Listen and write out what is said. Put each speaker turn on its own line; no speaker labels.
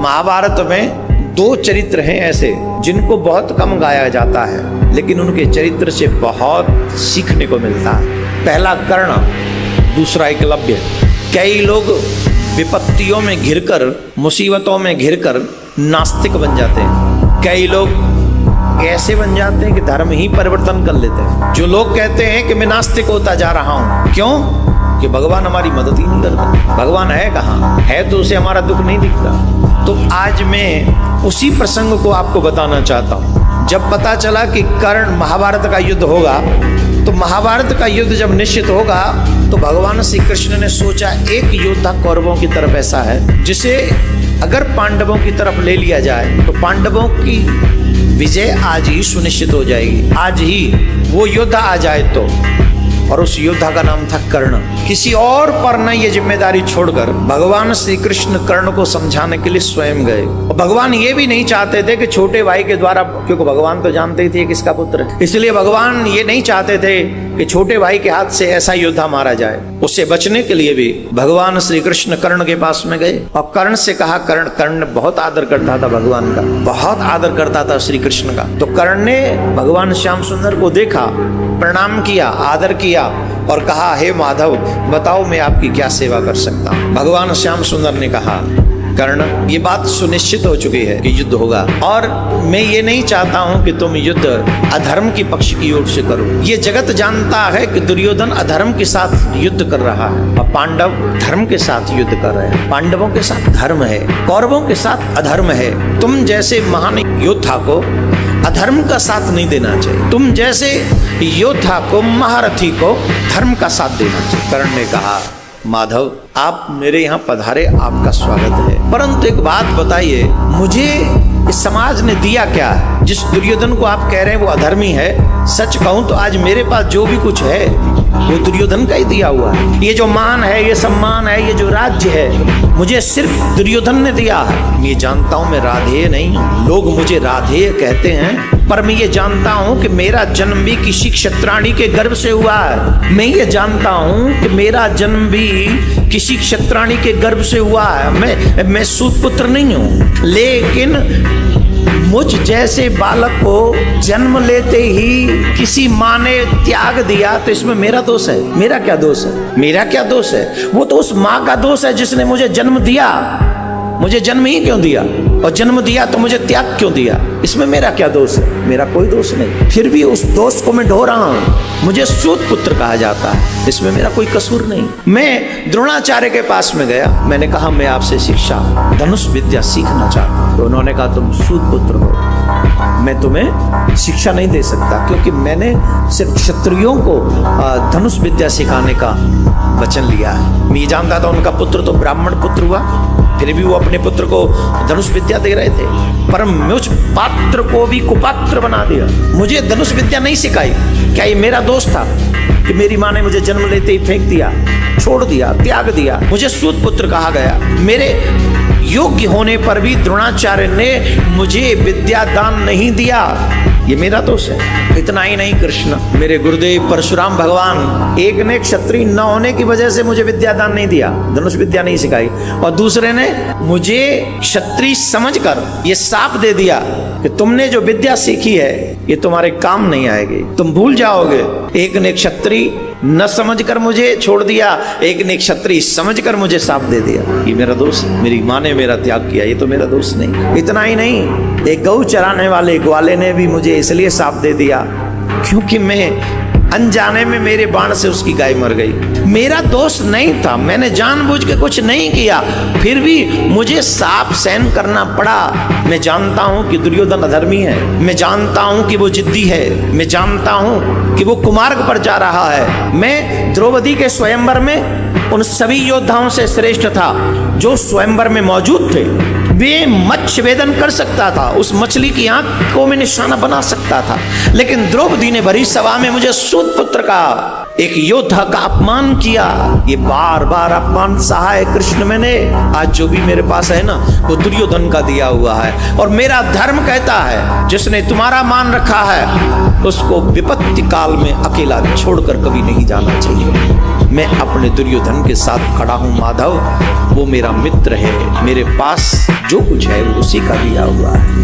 महाभारत में दो चरित्र हैं ऐसे जिनको बहुत कम गाया जाता है, लेकिन उनके चरित्र से बहुत सीखने को मिलता है। पहला कर्ण, दूसरा एकलव्य। कई लोग विपत्तियों में घिरकर, मुसीबतों में घिरकर नास्तिक बन जाते हैं। कई लोग ऐसे बन जाते हैं कि धर्म ही परिवर्तन कर लेते हैं। जो लोग कहते हैं कि मैं नास्तिक होता जा रहा हूं, क्यों? कि भगवान हमारी मदद ही नहीं करता। भगवान है कहाँ? है तो उसे हमारा दुख नहीं दिखता। तो आज मैं उसी प्रसंग को आपको बताना चाहता हूं। जब पता चला कि कर्ण, महाभारत का युद्ध होगा, तो महाभारत का युद्ध जब निश्चित होगा तो भगवान श्री कृष्ण ने सोचा एक योद्धा कौरवों की तरफ ऐसा है जिसे अगर पांडवों की तरफ ले लिया जाए तो पांडवों की विजय आज ही सुनिश्चित हो जाएगी। आज ही वो योद्धा आ जाए तो, और उस योद्धा का नाम था कर्ण। किसी और पर न ये जिम्मेदारी छोड़कर भगवान श्री कृष्ण कर्ण को समझाने के लिए स्वयं गए। और भगवान ये भी नहीं चाहते थे कि छोटे भाई के द्वारा, क्योंकि भगवान तो जानते ही थे किसका पुत्र है, इसलिए भगवान ये नहीं चाहते थे कि छोटे भाई के हाथ से ऐसा योद्धा मारा जाए। उससे बचने के लिए भी भगवान श्री कृष्ण कर्ण के पास में गए और कर्ण से कहा, कर्ण बहुत आदर करता था भगवान का, बहुत आदर करता था श्री कृष्ण का। तो कर्ण ने भगवान श्याम सुंदर को देखा, प्रणाम किया, आदर किया और कहा, हे माधव बताओ मैं आपकी क्या सेवा कर सकता हूँ। भगवान श्याम सुंदर ने कहा, कर्ण ये बात सुनिश्चित हो चुकी है कि युद्ध होगा, और मैं ये नहीं चाहता हूं कि तुम युद्ध अधर्म की पक्ष की ओर से करो। ये जगत जानता है कि दुर्योधन अधर्म के साथ युद्ध कर रहा है और पांडव धर्म के साथ युद्ध कर रहे हैं। पांडवों के साथ धर्म है, कौरवों के साथ अधर्म है। तुम जैसे महान योद्धा को अधर्म का साथ नहीं देना चाहिए, तुम जैसे योद्धा को, महारथी को धर्म का साथ देना चाहिए। कर्ण ने कहा, माधव आप मेरे यहाँ पधारे, आपका स्वागत है, परंतु एक बात बताइए, मुझे इस समाज ने दिया क्या है? जिस दुर्योधन को आप कह रहे हैं वो अधर्मी है, सच कहूं तो आज मेरे पास जो भी कुछ है वो दुर्योधन का ही दिया हुआ है। ये जो मान है, ये सम्मान है, ये जो राज्य है, मुझे सिर्फ दुर्योधन ने दिया है। मैं जानता हूं मैं राधेय नहीं हूं, लोग मुझे राधेय कहते हैं, पर मैं ये जानता हूं कि मेरा जन्म भी किसी क्षत्राणी के गर्भ से हुआ है। मैं ये जानता हूं कि मेरा जन्म भी किसी क्षत्राणी के गर्भ से हुआ है। मैं सूत पुत्र नहीं हूं, लेकिन मुझ जैसे बालक को जन्म लेते ही किसी माँ ने त्याग दिया, तो इसमें मेरा दोष है? मेरा क्या दोष है? मेरा क्या दोष है? वो तो उस माँ का दोष है जिसने मुझे जन्म दिया। मुझे जन्म ही क्यों दिया, और जन्म दिया तो मुझे त्याग क्यों दिया? इसमें मेरा क्या दोष है? मेरा कोई दोष नहीं, फिर भी उस दोष को मैं ढो रहा हूं। मुझे सूत पुत्र कहा जाता है, इसमें मेरा कोई कसूर नहीं। मैं द्रोणाचार्य के पास में गया, मैंने कहा मैं आपसे शिक्षा, धनुष विद्या सीखना चाहता हूं। तो उन्होंने कहा तुम सूत पुत्र हो, मैं तुम्हें शिक्षा नहीं दे सकता, क्योंकि मैंने सिर्फ क्षत्रियों को धनुष विद्या सिखाने का वचन लिया है। मैं जानता था उनका पुत्र तो ब्राह्मण पुत्र हुआ, फिर भी वो अपने पुत्र को धनुष विद्या दे रहे थे, पर मुझ पात्र को भी कुपात्र बना दिया। मुझे धनुष विद्या नहीं सिखाई। क्या ये मेरा दोष था कि मेरी माँ ने मुझे जन्म लेते ही फेंक दिया, छोड़ दिया, त्याग दिया? मुझे सूत पुत्र कहा गया। मेरे योग्य होने पर भी द्रोणाचार्य ने मुझे विद्या दान नहीं दिया, ये मेरा दोष है। इतना ही नहीं, कृष्ण मेरे गुरुदेव परशुराम भगवान, एक ने क्षत्रिय न होने की वजह से मुझे विद्या दान नहीं दिया, धनुष विद्या नहीं सिखाई, और दूसरे ने मुझे क्षत्रिय समझकर ये शाप दे दिया कि तुमने जो विद्या सीखी है ये तुम्हारे काम नहीं आएगी, तुम भूल जाओगे। एक ने क्षत्रिय न समझकर मुझे छोड़ दिया, एक ने क्षत्रिय समझकर मुझे शाप दे दिया, ये मेरा दोष है। मेरी माँ ने मेरा त्याग किया, ये तो मेरा दोष नहीं। इतना ही नहीं, एक गौ चराने वाले ग्वाले ने भी मुझे इसलिए शाप दे दिया क्योंकि मैं अनजाने में मेरे बाण से उसकी गाय मर गई। मेरा दोष नहीं था, मैंने जानबूझ के कुछ नहीं किया, फिर भी मुझे शाप सहन करना पड़ा। मैं जानता हूं कि दुर्योधन अधर्मी है, मैं जानता हूं कि वो जिद्दी है, मैं जानता हूं कि वो कुमार्ग पर जा रहा है। मैं द्रौपदी के स्वयंवर में उन सभी योद्धाओं से श्रेष्ठ था जो स्वयंवर में मौजूद थे। वे मत्स्य वेदन कर सकता था, उस मछली की आंख को मैं निशाना बना सकता था, लेकिन द्रौपदी ने भरी सभा में मुझे सूत पुत्र कहा। एक योद्धा का अपमान किया, ये बार बार अपमान सहा है कृष्ण मैंने। आज जो भी मेरे पास है ना वो दुर्योधन का दिया हुआ है, और मेरा धर्म कहता है जिसने तुम्हारा मान रखा है उसको विपत्ति काल में अकेला छोड़कर कभी नहीं जाना चाहिए। मैं अपने दुर्योधन के साथ खड़ा हूं माधव, वो मेरा मित्र है, मेरे पास जो कुछ है वो उसी का दिया हुआ है।